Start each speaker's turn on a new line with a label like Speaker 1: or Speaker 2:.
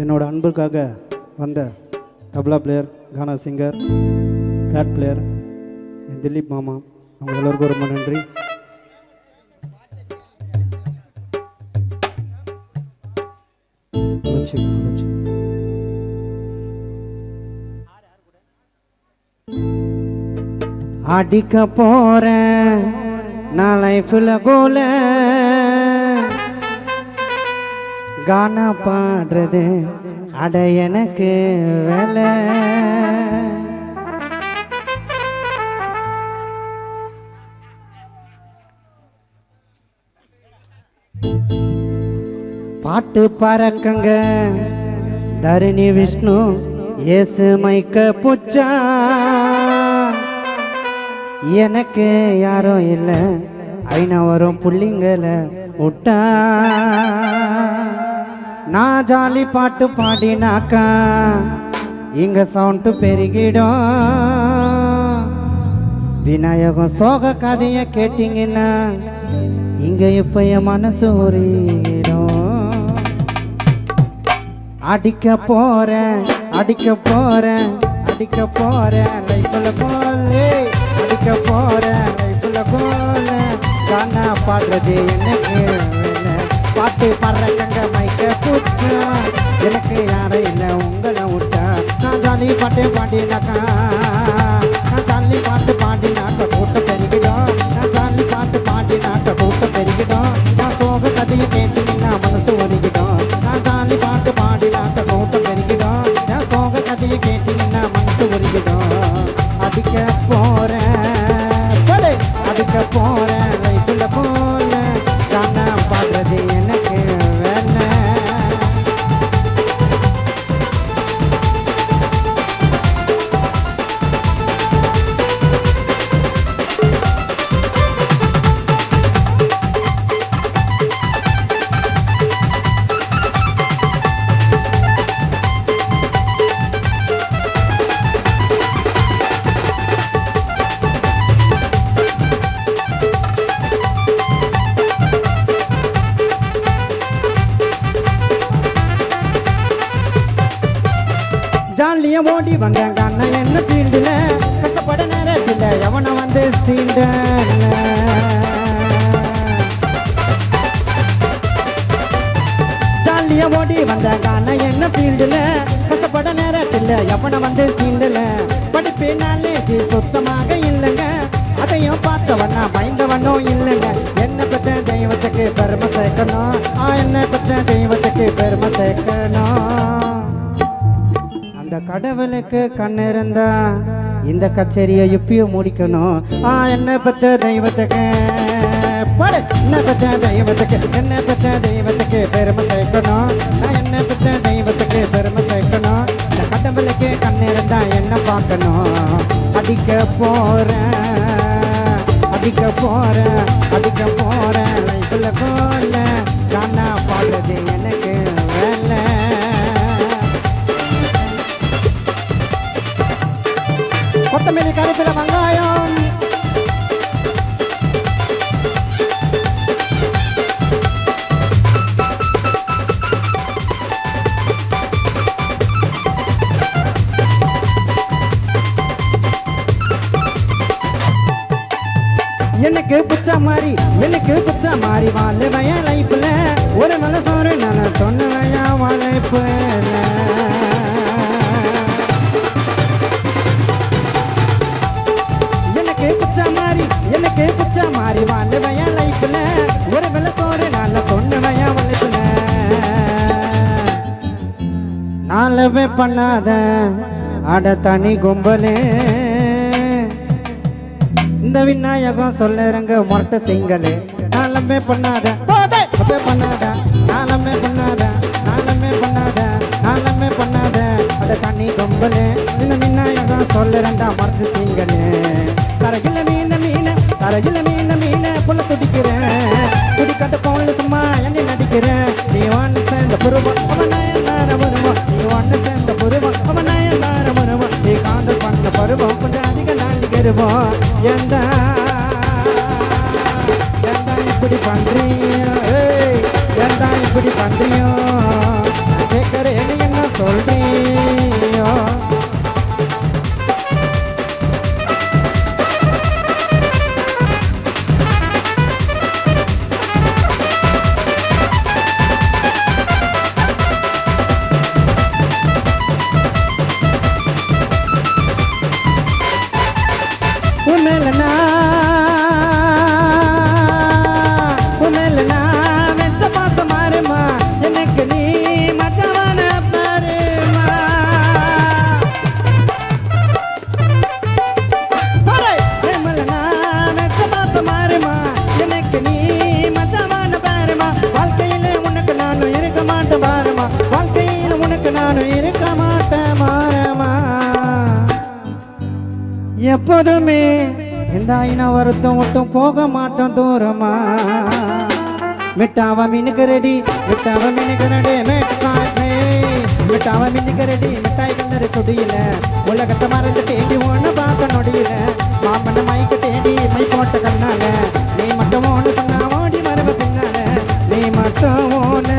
Speaker 1: என்னோட அன்புக்காக வந்த தபலா பிளேயர், கானா சிங்கர், பேட் பிளேயர் என் திலீப் மாமா, அவங்க எல்லோருக்கும் ரொம்ப நன்றி.
Speaker 2: அடிக்க போறேன் நான் லைஃப்ல கோல கானா பாடுறது அட எனக்கு வேலை. பாட்டு பறக்கங்க தரணி விஷ்ணு ஏசு மைக்க புச்சா எனக்கு யாரும் இல்லை ஐநா வரும் புள்ளிங்களை விட்டா. நான் ஜாலி பாட்டு பாடினாக்கா இங்க சவுண்டு பெருகிடும். விநாயகம் சோக கதைய கேட்டீங்கன்னா இங்க இப்ப என் மனசு உருகிடும். அடிக்க போறேன் அடிக்க போறேன் அடிக்க போறேன் லைஃப்ல கோலே அடிக்க போறேன் லைஃப்ல கோலே கானா பாடுறது எனக்கு பாட்டு பாடுறங்க மைக்க பூச்சா எனக்கு யாரும் இல்லை உங்களை விட்டா. நான் ஜாலி பாட்டு பாடினாக்கா நான் ஜாலி பாட்டு பாடினாக்க கூட்டம் பெருகிடும். நான் ஜாலி பாட்டு பாடினாக்க கூட்டம் பெருகிடும். நான் சோக கதையை கேட்டீங்கன்னா மனசு ஒருகிடும். நான் ஜாலி பாட்டு பாடினாக்க கூட்டம் பெருகிடும். நான் சோக கதையை கேட்டீங்கன்னா மனசு ஒருகிடும். அடிக்க போறேன் அடிக்க போறேன் லைஃப்ல போல கானா பாடுறது எனக்கு வேலை. ஜாலியா ஓடி வந்தாங்க அண்ணன் என்ன ஃபீல்டுல கஷ்டப்பட நேரத்தில் எவனை வந்து சீண்ட. ஜாலியா ஓடி வந்தாங்க அண்ணன் என்ன ஃபீல்டுல கஷ்டப்பட நேரத்தில் எவனை வந்து சீண்டல. படிப்பு நாலேஜ் சுத்தமாக இல்லைங்க அதையும் பார்த்தவனா பயந்தவனும் இல்லைங்க. என்ன பத்த தெய்வத்துக்கு பெருமை சேர்க்கணும். என்ன பத்த தெய்வத்துக்கு பெருமை சேர்க்கணும். அந்த கடவுளுக்கு கண்ணு இருந்தா இந்த கச்சேரியை இப்பயும் முடிக்கணும். என்ன பத்த தெய்வத்துக்கு என்ன பத்த தெய்வத்துக்கு என்ன பத்த தெய்வத்துக்கு பெருமை சேர்க்கணும். நான் என்ன பத்த தெய்வத்துக்கு பெருமை சேர்க்கணும். இந்த கடவுளுக்கு கண்ணு இருந்தா என்ன பார்க்கணும். அடிக்க போறேன் அடிக்க போறேன் அடிக்க போறேன் லைஃப்ல போல கானா பாடுறது எனக்கு வேலை. கொத்தமல்லி கருப்பில வெங்காயம் எனக்கு புச்சா மாதிரி வாழுவைய லைஃப்ல ஒரு நல்ல சோறு நல்ல தொன்னுவையா வாழைப்புல. எனக்கு புச்சா மாதிரி வாழுவைய லைஃப்ல ஒரு வெள்ள சோறு நல்ல தொன்னுவையா வாழைப்புல. நாளவே பண்ணாத அட தனி கும்பலே இந்த விநாயகம் சொல்லுறங்க மொட்டை சிங்களே. நாளமே பண்ணாத பண்ணாத நாளமே பண்ணாத நாளமே பண்ணாத நாளமே பண்ணாத அட தனி கும்பலே இந்த விநாயகம் சொல்லுறங்க மொட்டை சிங்களே. தரகில மீன புள்ள துடிக்கிறேன் துடிக்காட்ட போல சும்மா என்ன நடிக்கிறேன். நீ ஒன்று சேர்ந்த புருவம் அவன் நயனார வருவோம். நீ ஒன்று சேர்ந்த புருவம் அவன் நயனார வருவோம். நீ காதல் பண்ண பருவம் கொஞ்சம் அதிக நாளிக்கிறவோம். எந்த இப்படி பண்றீங்க இப்படி பண்றியோ கேட்கறேன்னு என்ன சொல்றியோ உன்னலனா வெச்ச பாசம் மாறுமா எனக்கு நீ மச்சவான பாருமா உன்னலனா வெச்ச பாசம் மாறுமா எனக்கு நீ மச்சவான பாருமா வாழ்க்கையில உனக்கு நானும் இருக்க மாட்டேன் பாருமா வாழ்க்கையில உனக்கு நானும் இருக்க மாட்டேன் மாறமா எப்போதுமே இந்த ஐநா வருத்தம் மட்டும் போக மாட்டோம் தூரமா மிட்டாவ மினுக்கு ரெடி மிட்டாவ மினுக்கு ரெடி மிட்டாவ மினுக்கு ரெடி மிட்டாய் கண்ணரு கொடியில உலகத்தை மறந்து தேடி ஒன்று பார்க்க நொடியில மாமன மைக்கு தேடி மை போட்ட கண்ணால நீ மட்டும் ஒன்று சொன்னா ஓடி மரப பின்னால நீ மட்டும் ஒன்று